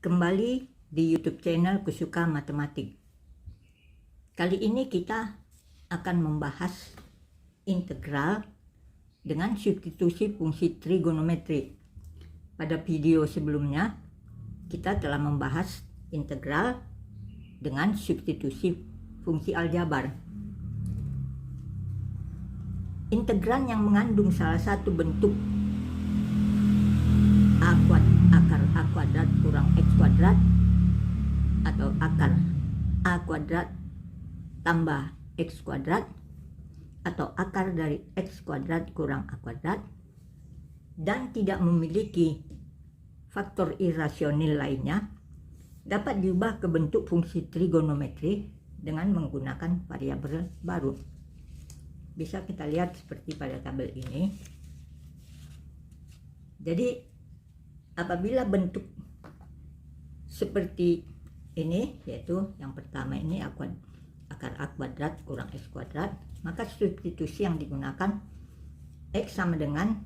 Kembali di YouTube channel Kusuka Matematik. Kali ini kita akan membahas integral dengan substitusi fungsi trigonometri. Pada video sebelumnya kita telah membahas integral dengan substitusi fungsi aljabar. Integral yang mengandung salah satu bentuk akar A kuadrat kurang X kuadrat atau akar A kuadrat tambah X kuadrat atau akar dari X kuadrat kurang A kuadrat dan tidak memiliki faktor irasional lainnya dapat diubah ke bentuk fungsi trigonometri dengan menggunakan variabel baru. Bisa kita lihat seperti pada tabel ini. Jadi apabila bentuk seperti ini, yaitu yang pertama ini akar A kuadrat kurang X kuadrat, maka substitusi yang digunakan X sama dengan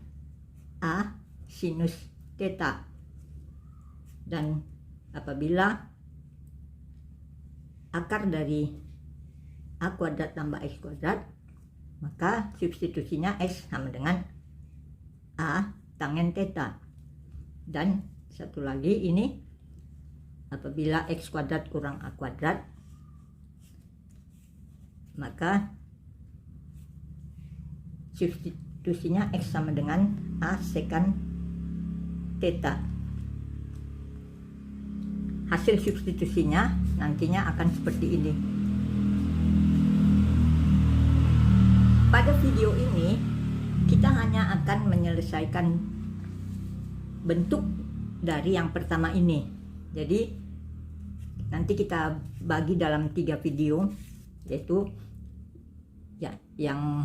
A sinus theta. Dan apabila akar dari A kuadrat tambah X kuadrat, maka substitusinya X sama dengan A tangen theta. Dan satu lagi ini, apabila X kuadrat kurang A kuadrat, maka substitusinya X sama dengan A secant theta. Hasil substitusinya nantinya akan seperti ini. Pada video ini kita hanya akan menyelesaikan bentuk dari yang pertama ini. Jadi nanti kita bagi dalam 3 video, yaitu ya, yang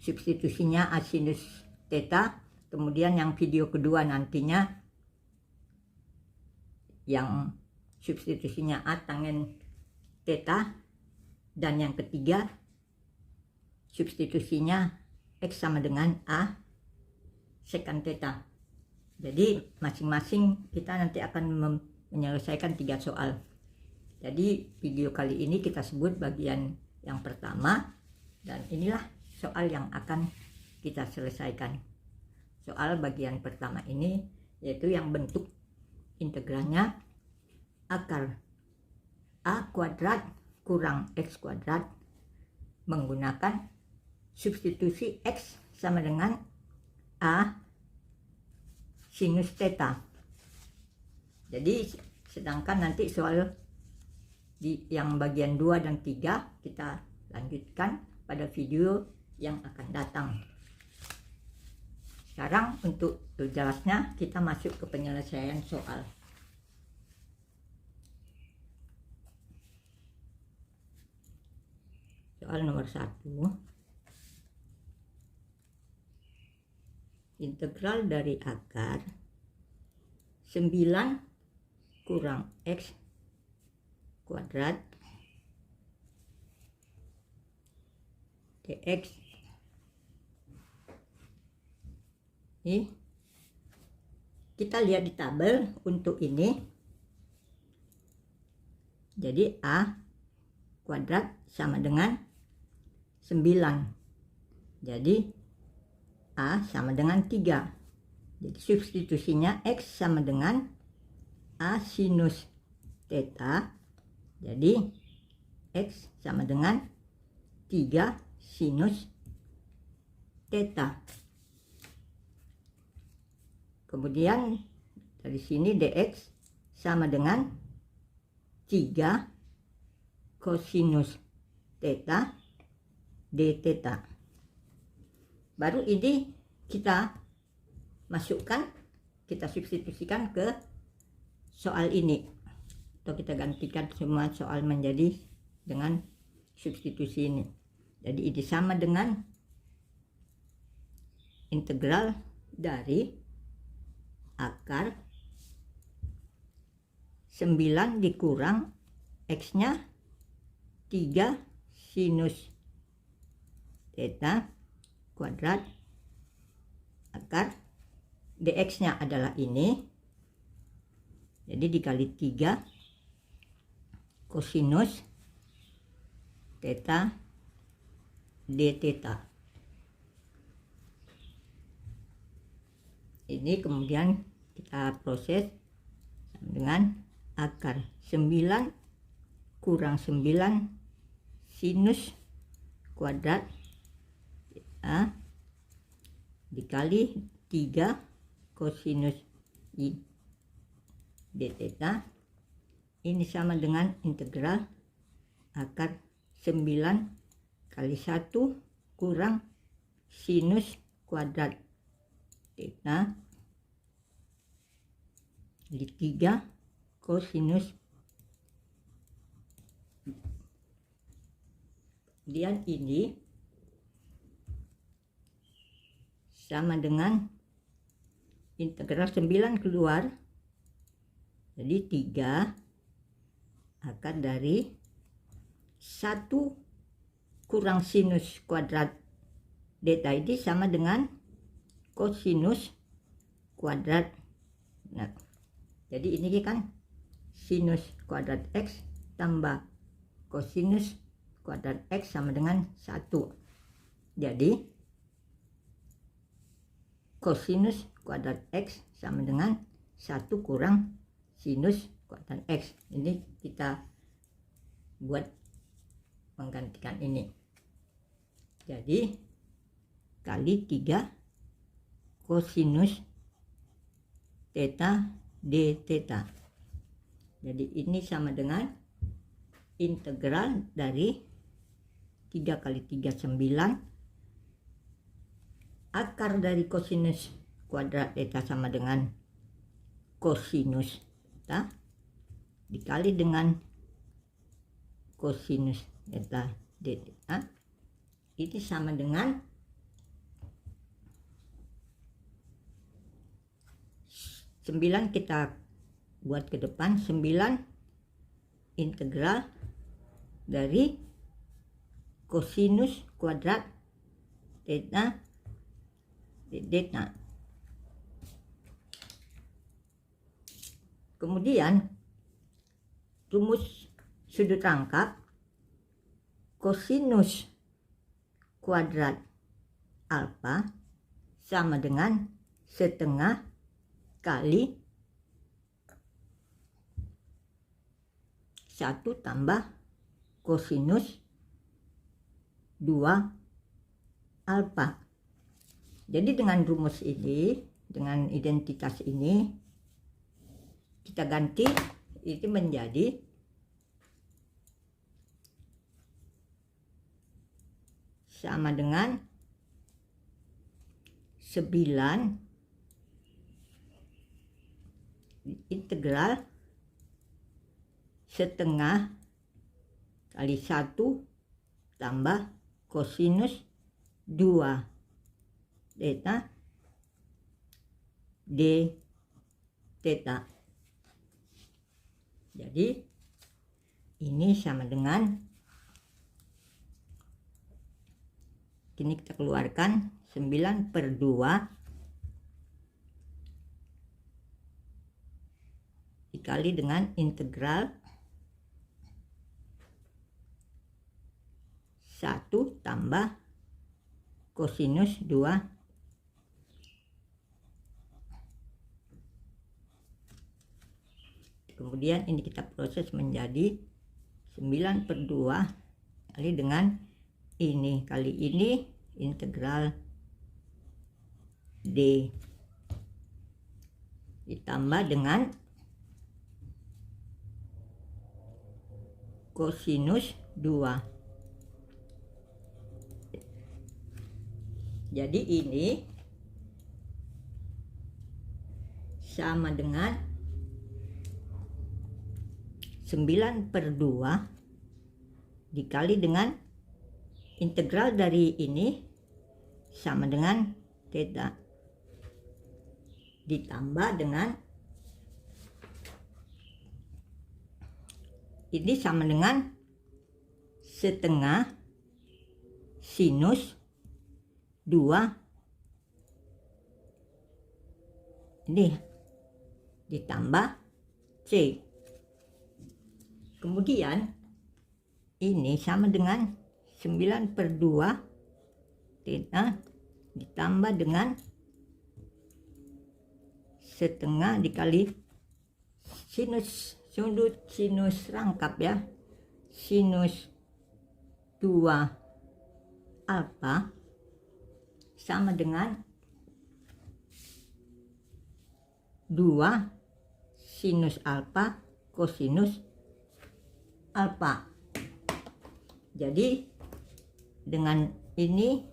substitusinya A sinus theta, kemudian yang video kedua nantinya yang substitusinya A tangen theta, dan yang ketiga substitusinya X sama dengan A secant theta. Jadi masing-masing kita nanti akan menyelesaikan 3 soal. Jadi video kali ini kita sebut bagian yang pertama, dan inilah soal yang akan kita selesaikan. Soal bagian pertama ini yaitu yang bentuk integralnya akar A kuadrat kurang X kuadrat menggunakan substitusi X sama dengan A sinus theta. Jadi sedangkan nanti soal di yang bagian 2 dan 3 kita lanjutkan pada video yang akan datang. Sekarang untuk jelasnya kita masuk ke penyelesaian soal. Soal nomor 1. Integral dari akar 9 kurang X kuadrat dx. Ini kita lihat di tabel untuk ini. Jadi A kuadrat sama dengan 9. Jadi A sama dengan 3. Jadi substitusinya X sama dengan A sinus theta. Jadi X sama dengan 3 sinus theta. Kemudian dari sini dx sama dengan 3 cosinus theta d theta. Baru ini kita masukkan, kita substitusikan ke soal ini, atau kita gantikan semua soal menjadi dengan substitusi ini. Jadi ini sama dengan integral dari akar 9 dikurang X nya 3 sinus theta kuadrat akar dx nya adalah ini Jadi dikali 3 kosinus theta d theta. Ini kemudian kita proses dengan akar 9 kurang 9 sinus kuadrat theta dikali 3 kosinus i d theta. Ini sama dengan integral akar 9 kali 1 kurang sinus kuadrat theta di 3 kosinus. Kemudian ini sama dengan integral 9 keluar, jadi 3 akar dari 1 kurang sinus kuadrat theta ini sama dengan kosinus kuadrat. Nah, jadi ini kan sinus kuadrat x tambah kosinus kuadrat x sama dengan 1. Jadi kosinus kuadrat x sama dengan 1 kurang sinus kuadrat x. Ini kita buat menggantikan ini. Jadi kali 3 kosinus theta d theta. Jadi ini sama dengan integral dari 3 kali 3 9 akar dari kosinus kuadrat theta sama dengan kosinus theta dikali dengan kosinus theta d theta. Ini sama dengan 9 kita buat ke depan, 9 integral dari kosinus kuadrat theta d theta. Kemudian rumus sudut rangkap kosinus kuadrat alfa sama dengan setengah kali 1 tambah kosinus 2 alfa. Jadi dengan rumus ini, dengan identitas ini, kita ganti itu menjadi sama dengan 9 integral setengah kali 1 tambah kosinus 2 theta d theta. Jadi ini sama dengan, ini kita keluarkan 9/2 dikali dengan integral 1 tambah kosinus 2 kemudian ini kita proses menjadi 9/2 kali dengan ini kali ini integral d ditambah dengan kosinus 2. Jadi ini sama dengan 9/2 dikali dengan integral dari ini sama dengan theta ditambah dengan ini sama dengan setengah sinus 2 ini ditambah C. Kemudian ini sama dengan 9/2 theta ditambah dengan setengah dikali sudut sinus rangkap ya, sinus 2 alfa sama dengan 2 sinus alfa kosinus alfa. Jadi dengan ini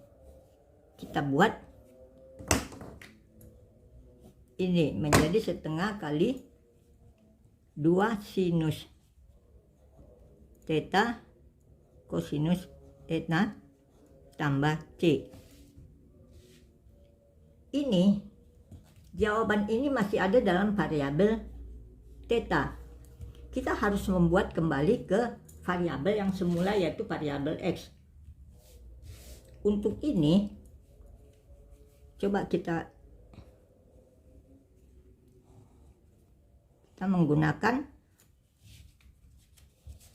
kita buat ini menjadi setengah kali 2 sinus theta kosinus theta tambah C. Ini jawaban ini masih ada dalam variabel theta. Kita harus membuat kembali ke variabel yang semula, yaitu variabel X. Untuk ini coba kita menggunakan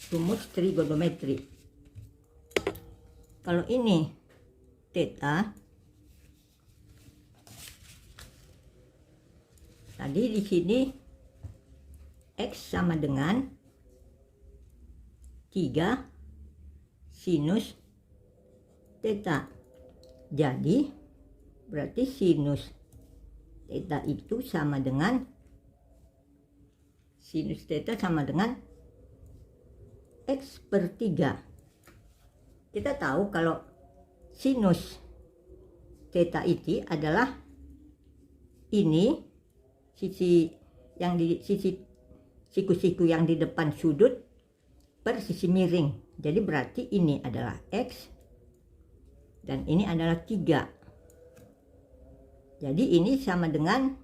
rumus trigonometri. Kalau ini theta, tadi di sini X sama dengan 3 sinus theta. Jadi berarti sinus theta itu sama dengan sinus theta sama dengan X/3. Kita tahu kalau sinus theta itu adalah ini sisi yang di siku-siku yang di depan sudut per sisi miring. Jadi berarti ini adalah X dan ini adalah 3. Jadi ini sama dengan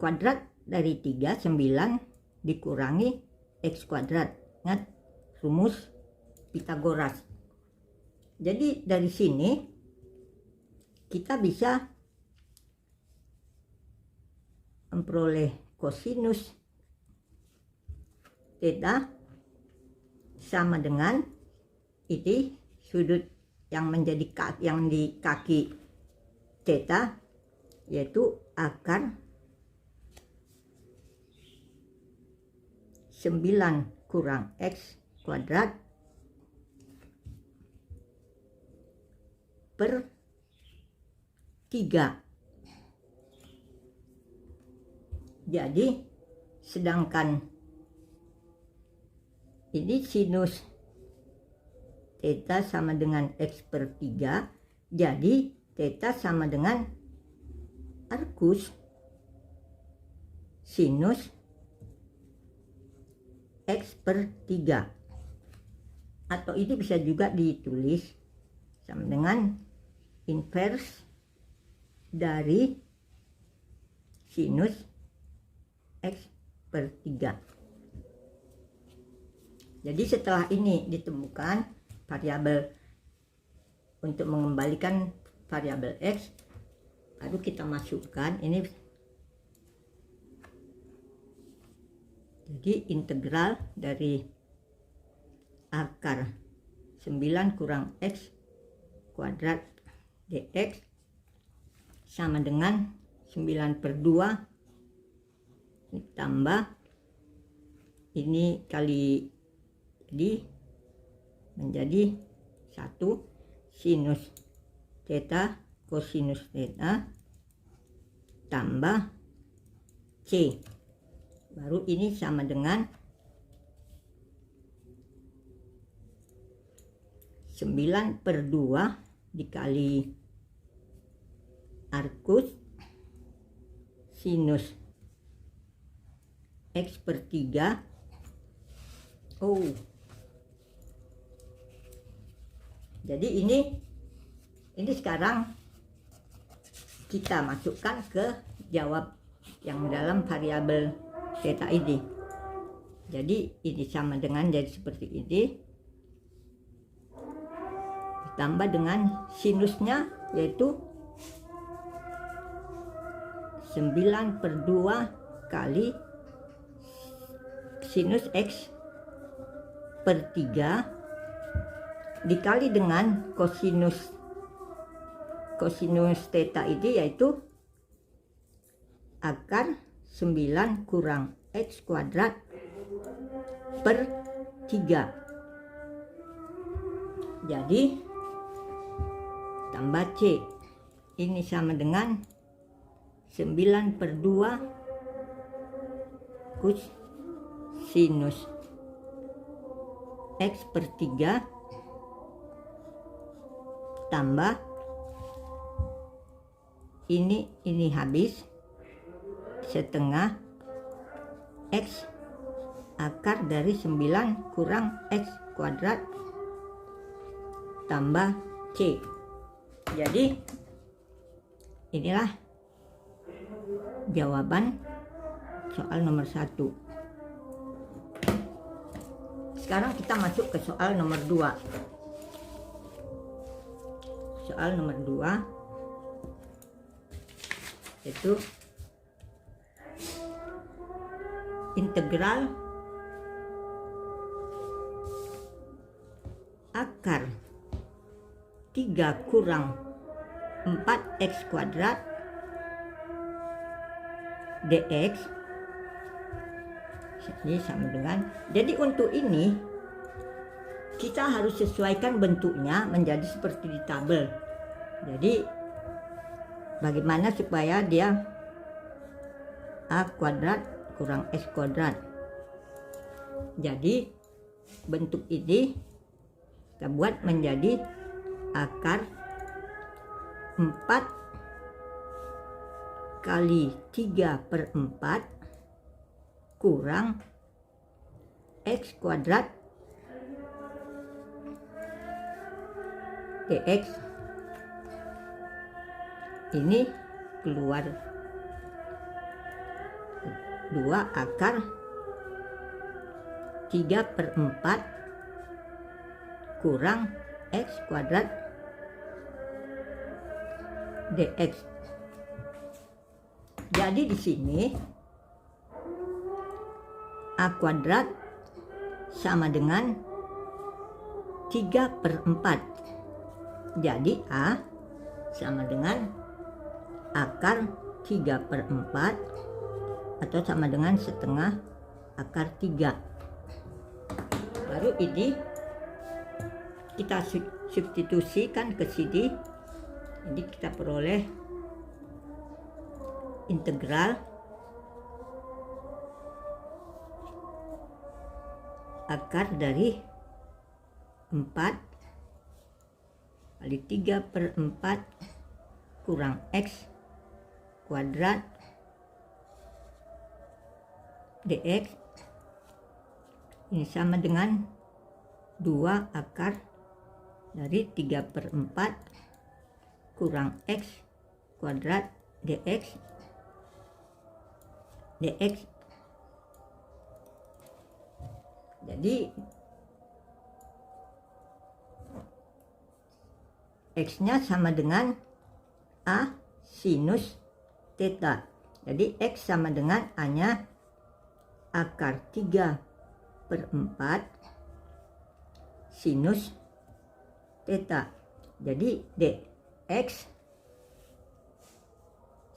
kuadrat dari 3, 9 dikurangi X kuadrat. Ingat rumus Pythagoras. Jadi dari sini kita bisa memperoleh kosinus theta sama dengan ini sudut yang menjadi yang di kaki theta, yaitu akar 9 kurang X kuadrat per 3. Jadi sedangkan ini sinus theta sama dengan X/3, jadi theta sama dengan arcus sinus X/3, atau ini bisa juga ditulis sama dengan inverse dari sinus X/3. Jadi setelah ini ditemukan variabel untuk mengembalikan variabel X, baru kita masukkan ini. Jadi integral dari akar 9 kurang X kuadrat dx sama dengan 9/2 ditambah ini kali, jadi menjadi 1 sinus theta kosinus theta tambah C. Baru ini sama dengan 9/2 dikali arcus sinus X/3. Jadi ini sekarang kita masukkan ke jawab yang dalam variabel theta ini. Jadi ini sama dengan jadi seperti ini, ditambah dengan sinusnya yaitu 9/2 kali sinus X per 3 dikali dengan kosinus theta ini, yaitu akar 9 kurang X kuadrat per 3. Jadi tambah C ini sama dengan 9 per 2 kosinus X per 3 tambah ini habis setengah X akar dari 9 kurang X kuadrat tambah C. Jadi inilah jawaban soal nomor 1. Sekarang kita masuk ke soal nomor 2. Soal nomor 2 itu integral akar 3 kurang 4x kuadrat dx. Ini sama dengan, jadi untuk ini kita harus sesuaikan bentuknya menjadi seperti di tabel. Jadi bagaimana supaya dia a kuadrat kurang x kuadrat. Jadi bentuk ini kita buat menjadi akar 4 kali 3 per 4 kurang x kuadrat dx. Ini keluar 2 akar 3 per 4 kurang x kuadrat dx. Jadi di sini a kuadrat sama dengan 3 per 4. Jadi A sama dengan akar 3 per 4 atau sama dengan setengah akar 3. Baru ini kita substitusikan ke sini. Jadi kita peroleh integral akar dari 4 kali 3 per 4 kurang x kuadrat dx. Ini sama dengan 2 akar dari 3 per 4 kurang x kuadrat dx. Jadi X-nya sama dengan A sinus theta. Jadi X sama dengan A-nya akar 3 per 4 sinus theta. Jadi dx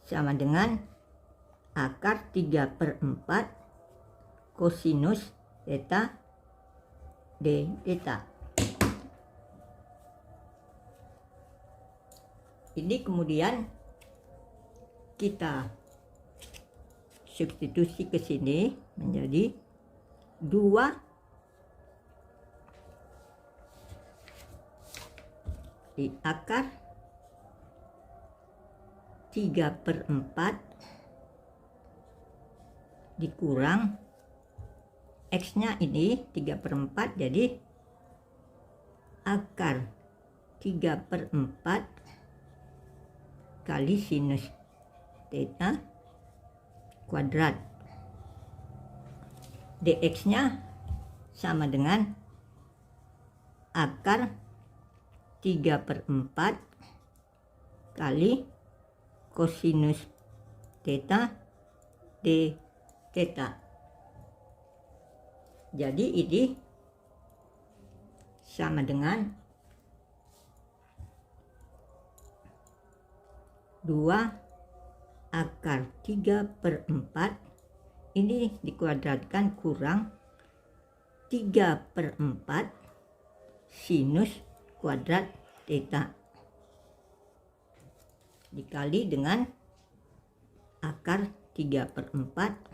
sama dengan akar 3 per 4 kosinus theta d theta. Ini kemudian kita substitusi ke sini menjadi 2 di akar 3 per 4 dikurang X-nya ini 3 per 4, jadi akar 3 per 4 kali sinus theta kuadrat. Dx-nya sama dengan akar 3 per 4 kali kosinus theta d theta. Jadi ini sama dengan 2 akar 3/4 ini dikuadratkan kurang 3/4 sinus kuadrat theta dikali dengan akar 3/4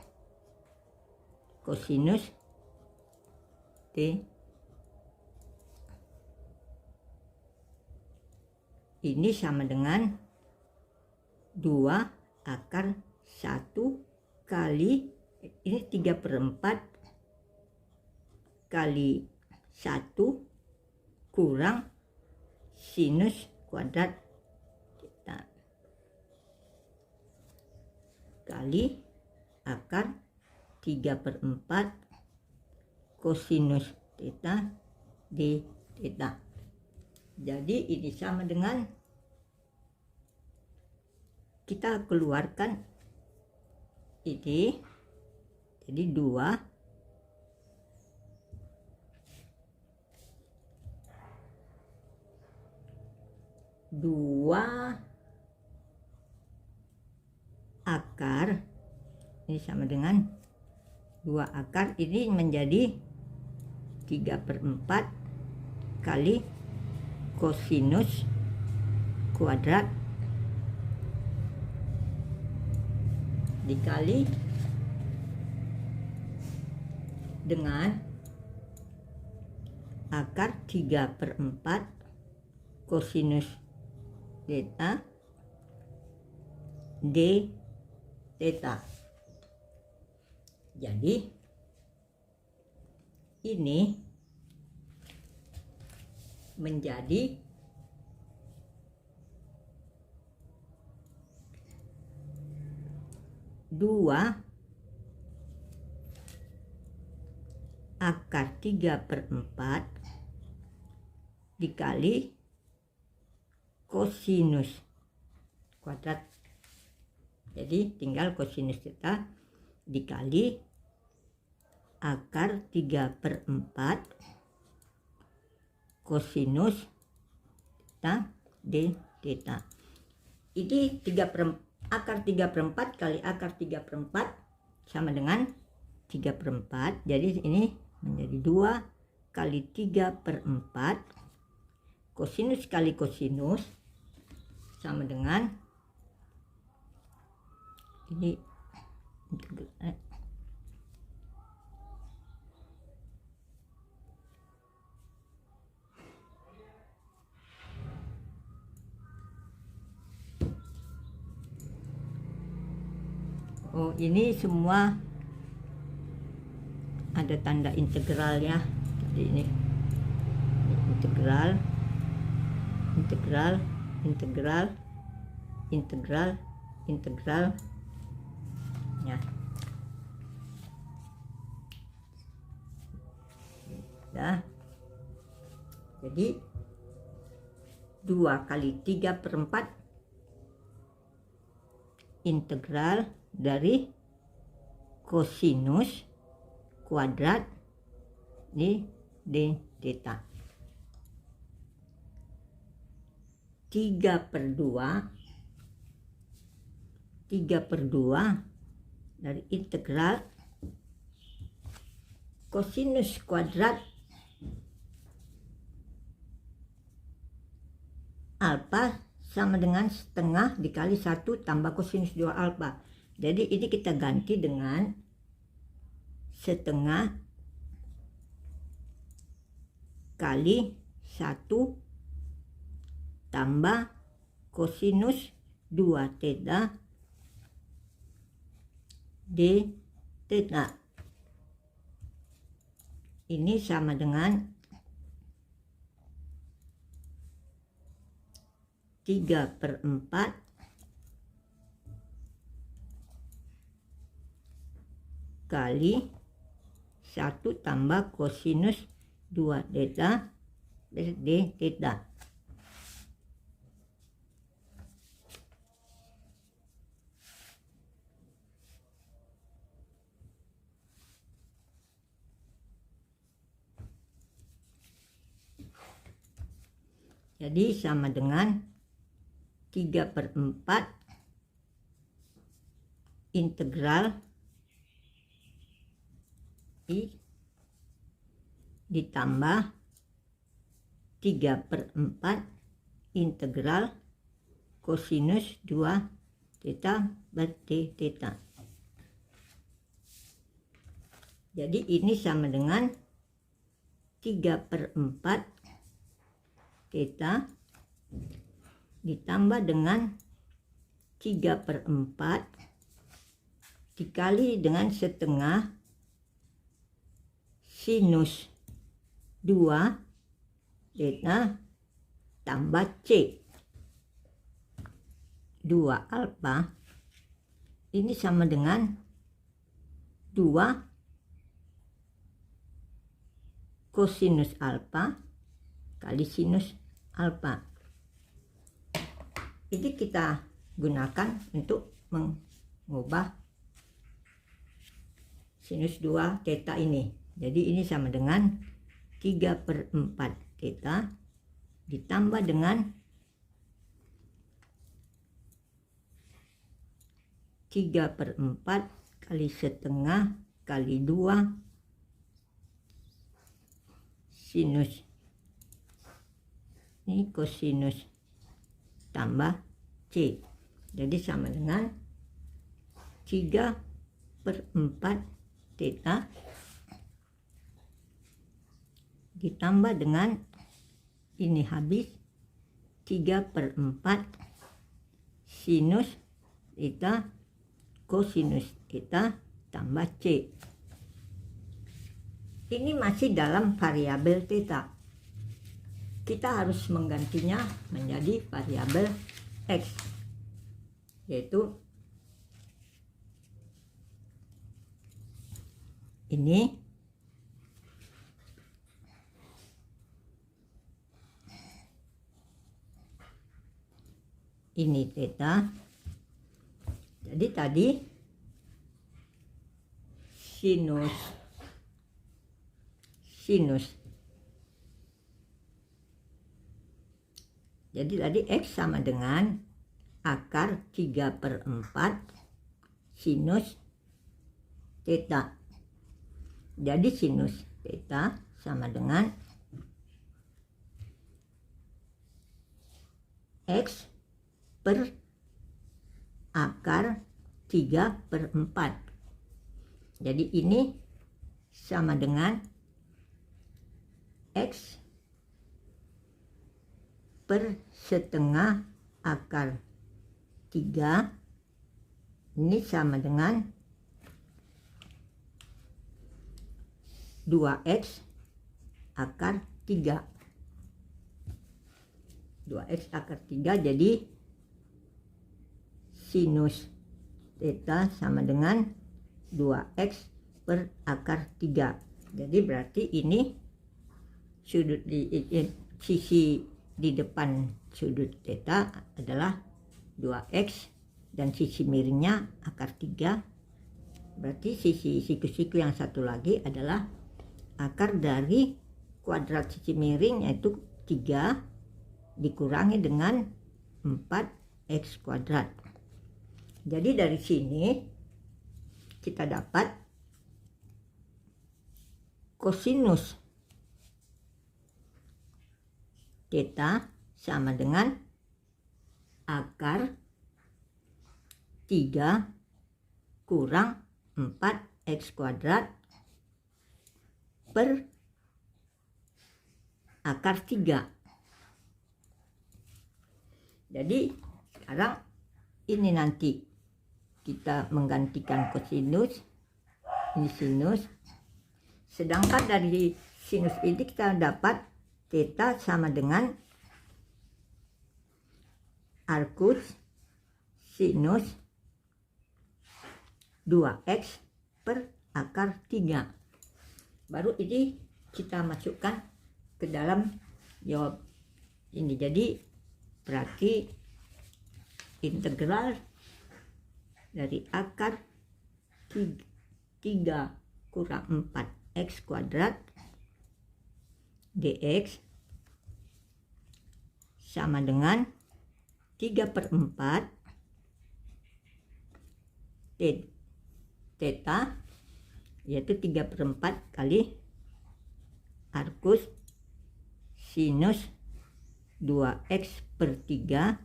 kosinus T. Ini sama dengan 2 akar 1 kali ini 3/4 kali 1 kurang sinus kuadrat theta kali akar 3/4 kosinus theta d theta. Jadi ini sama dengan kita keluarkan ini, jadi 2 akar ini sama dengan 2 akar ini menjadi 3/4 kali kosinus kuadrat dikali dengan akar 3/4 kosinus theta d theta. Jadi ini menjadi 2 akar 3/4 dikali kosinus kuadrat. Jadi tinggal kosinus theta dikali akar 3/4 kosinus theta d theta. Ini akar 3/4 kali akar 3/4 sama dengan 3/4. Jadi ini menjadi 2 kali 3/4 kosinus kali kosinus sama dengan ini ini semua ada tanda integral ya. Jadi ini integral ya. Nah, jadi 2 kali 3/4 integral dari kosinus kuadrat d theta 3/2 dari integral kosinus kuadrat alfa sama dengan setengah dikali 1 tambah kosinus 2 alfa. Jadi ini kita ganti dengan setengah kali 1 tambah kosinus 2 theta d theta. Ini sama dengan 3/4 kali 1 tambah kosinus 2 theta d theta. Jadi sama dengan 3/4 integral I ditambah 3/4 integral kosinus 2 theta berarti theta. Jadi ini sama dengan 3/4 theta ditambah dengan 3/4 dikali dengan setengah sinus 2 theta tambah C 2 alfa. Ini sama dengan 2 kosinus alfa kali sinus alfa. Ini kita gunakan untuk mengubah sinus 2 theta ini. Jadi ini sama dengan 3/4 theta ditambah dengan 3/4 kali setengah kali 2 sinus, ini kosinus tambah C. Jadi sama dengan 3/4 theta ditambah dengan ini habis 3/4 sinus theta kosinus theta tambah C. Ini masih dalam variabel theta. Kita harus menggantinya menjadi variabel X, yaitu ini theta. Jadi tadi sinus. Jadi tadi X sama dengan akar 3/4 sinus theta. Jadi sinus theta sama dengan X per akar 3/4. Jadi ini sama dengan X per setengah akar 3. Ini sama dengan 2X akar 3. 2X akar 3, jadi sinus theta sama dengan 2X per akar 3. Jadi berarti ini sudut sisi di depan sudut theta adalah 2X dan sisi miringnya akar 3. Berarti sisi siku-siku yang satu lagi adalah akar dari kuadrat sisi miring, yaitu 3 dikurangi dengan 4X kuadrat. Jadi dari sini kita dapat kosinus theta sama dengan akar 3 kurang 4X kuadrat per akar 3. Jadi sekarang ini nanti kita menggantikan kosinus, ini sinus. Sedangkan dari sinus ini kita dapat theta sama dengan arcus sinus 2X per akar 3. Baru ini kita masukkan ke dalam jawab ini. Jadi berarti integral dari akar 3 kurang 4X kuadrat dx sama dengan 3/4 theta, yaitu 3/4 kali arcus sinus 2x/3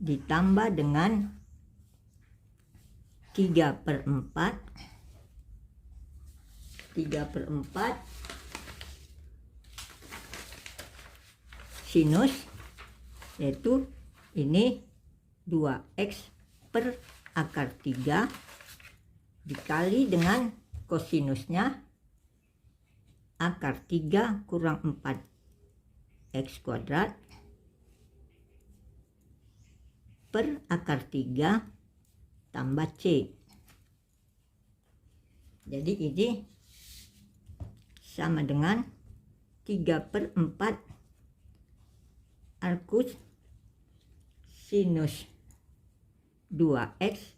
ditambah dengan 3/4 sinus, yaitu ini 2x/3 dikali dengan kosinusnya akar 3 kurang 4x kuadrat per akar 3 tambah C. Jadi ini sama dengan 3/4 arcus sinus 2x,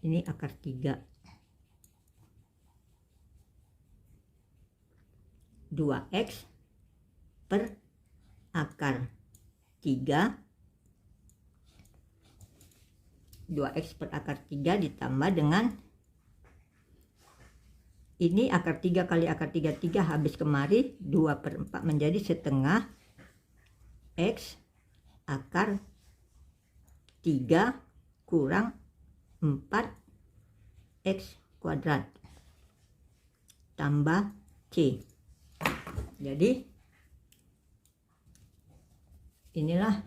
ini akar 3, 2x per akar 3, 2x per akar 3 ditambah dengan ini akar 3 kali akar 3 habis kemari, 2/4 menjadi setengah x akar 3 kurang 4x kuadrat tambah C. Jadi inilah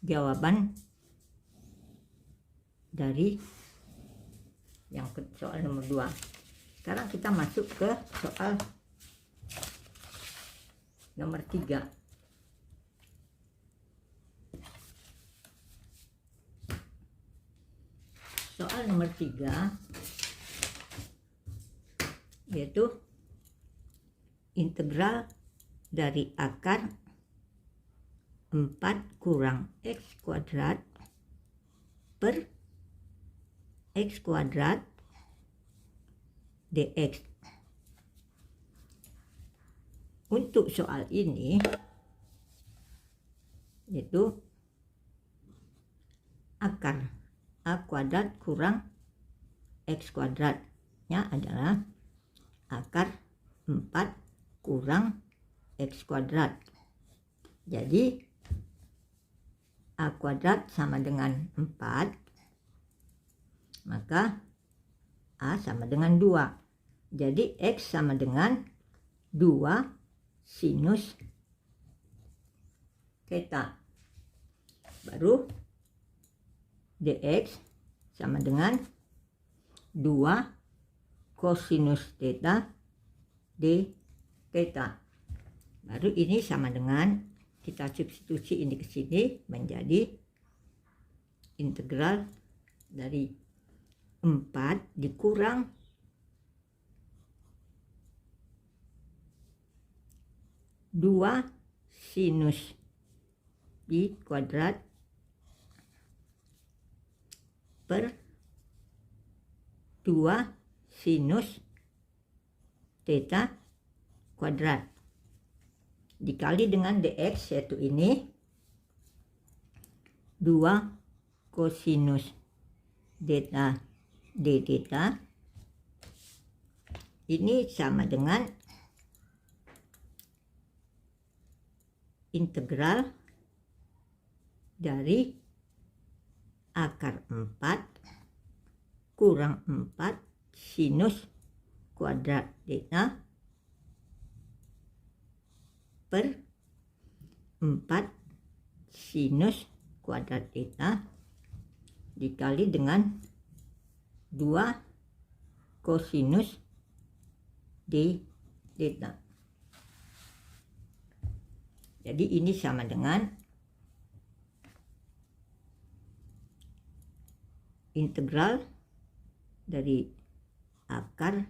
jawaban dari yang soal nomor 2. Sekarang kita masuk ke soal nomor 3. Soal nomor 3 yaitu integral dari akar 4 kurang x kuadrat per x kuadrat dx. Untuk soal ini yaitu akar a kuadrat kurang x kuadratnya adalah akar 4 kurang x kuadrat. Jadi a kuadrat sama dengan 4, maka a sama dengan 2. Jadi x sama dengan 2 sinus theta. Baru dx sama dengan 2 kosinus theta d theta. Baru ini sama dengan, kita substitusi ini ke sini menjadi integral dari 4 dikurang 2 sinus pi kuadrat per 2 sinus theta kuadrat dikali dengan dx, yaitu ini 2 kosinus theta d theta, ini sama dengan integral dari akar 4 kurang 4 sinus kuadrat theta per 4 sinus kuadrat theta dikali dengan 2 kosinus d theta. Jadi ini sama dengan integral dari akar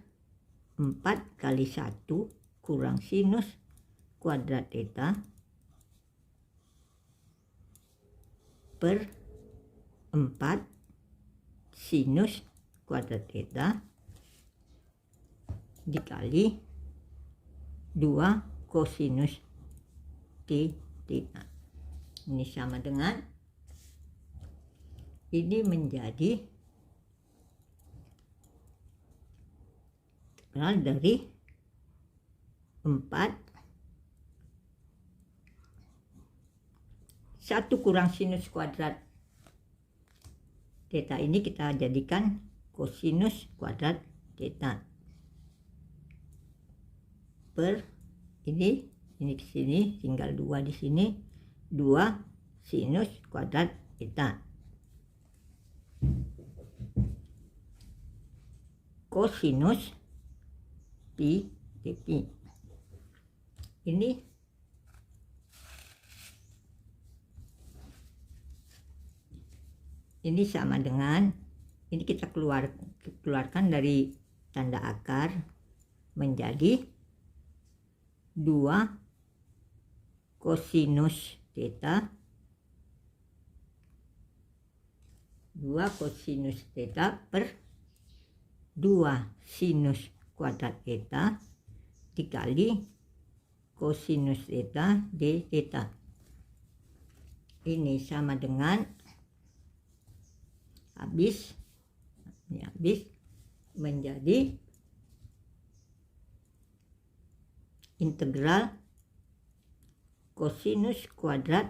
4 kali 1 kurang sinus kuadrat theta per 4 sinus kuadrat theta dikali 2 kosinus T theta. Ini sama dengan, ini menjadi integral dari 4 1 kurang sinus kuadrat theta. Ini kita jadikan kosinus kuadrat theta per ini di sini tinggal 2 di sini, 2 sinus kuadrat theta kosinus pi dp. Ini sama dengan, ini kita keluarkan dari tanda akar menjadi 2 kosinus theta, 2 kosinus theta per 2 sinus kuadrat theta dikali kosinus theta d theta. Ini sama dengan habis menjadi integral kosinus kuadrat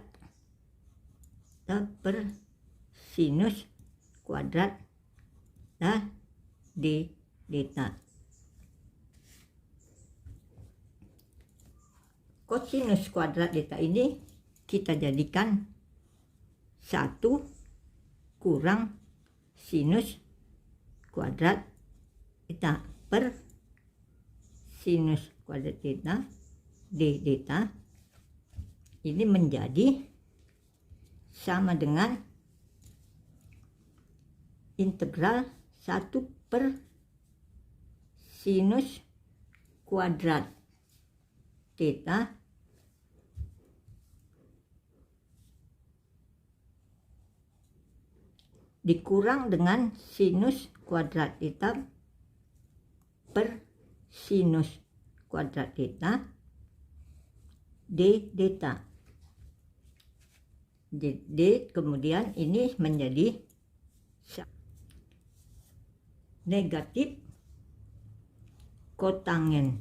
per sinus kuadrat d theta. Kosinus kuadrat theta ini kita jadikan 1 kurang sinus kuadrat theta per sinus kuadrat theta d theta. Ini menjadi sama dengan integral 1 per sinus kuadrat theta dikurang dengan sinus kuadrat theta per sinus kuadrat theta d theta. Jadi kemudian ini menjadi negatif kotangen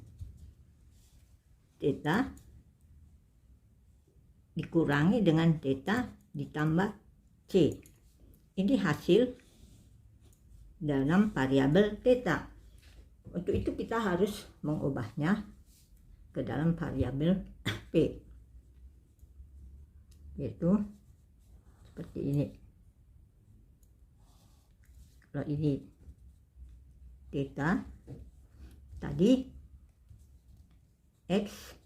theta dikurangi dengan theta ditambah c. Ini hasil dalam variabel theta. Untuk itu kita harus mengubahnya ke dalam variabel p, yaitu seperti ini. Kalau ini theta, tadi x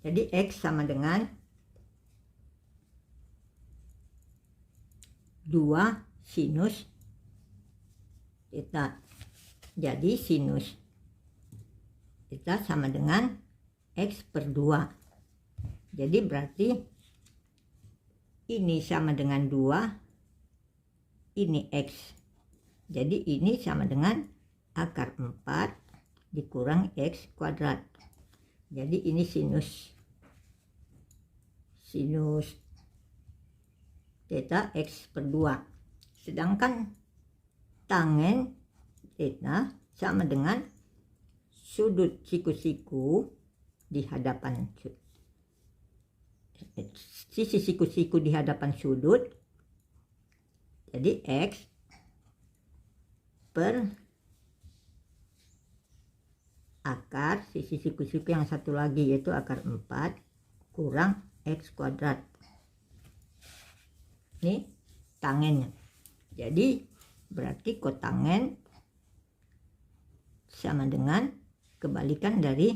jadi x sama dengan 2 sinus theta. Jadi sinus theta sama dengan x per 2. Jadi berarti ini sama dengan 2, ini x. Jadi ini sama dengan akar 4 dikurang x kuadrat. Jadi ini sinus theta x per 2. Sedangkan tangen theta sama dengan sudut siku-siku di hadapan sisi siku-siku di hadapan sudut. Jadi x per akar sisi siku-siku yang satu lagi, yaitu akar 4 kurang x kuadrat. Ini tangennya. Jadi berarti kotangen sama dengan kebalikan dari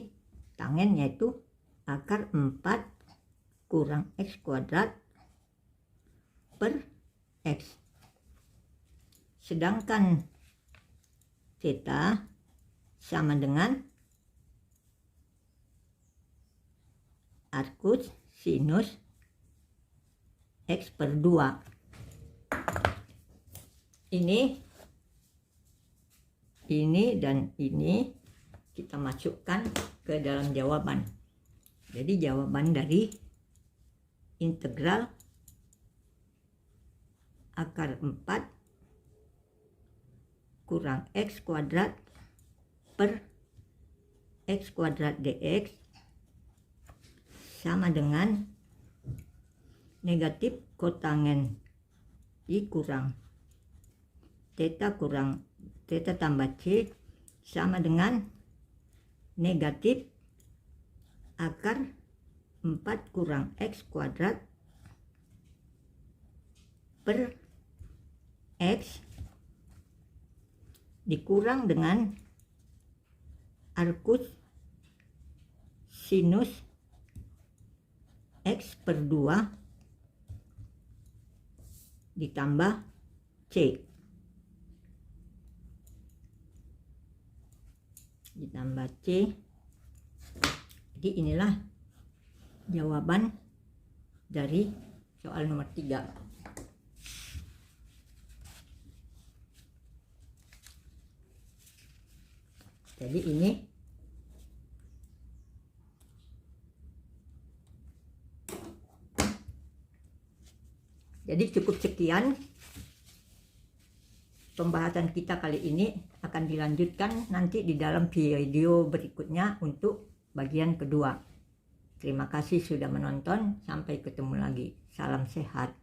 tangen, yaitu akar 4 kurang x kuadrat per x. Sedangkan theta sama dengan arcus sinus X per 2. Ini dan ini kita masukkan ke dalam jawaban. Jadi jawaban dari integral akar 4 kurang X kuadrat per X kuadrat dx sama dengan negatif kotangen I kurang theta tambah C sama dengan negatif akar 4 kurang X kuadrat per X dikurang dengan arcus sinus X per 2 ditambah C ditambah C. Jadi inilah jawaban dari soal nomor 3. Jadi ini cukup sekian pembahasan kita kali ini. Akan dilanjutkan nanti di dalam video berikutnya untuk bagian kedua. Terima kasih sudah menonton, sampai ketemu lagi. Salam sehat.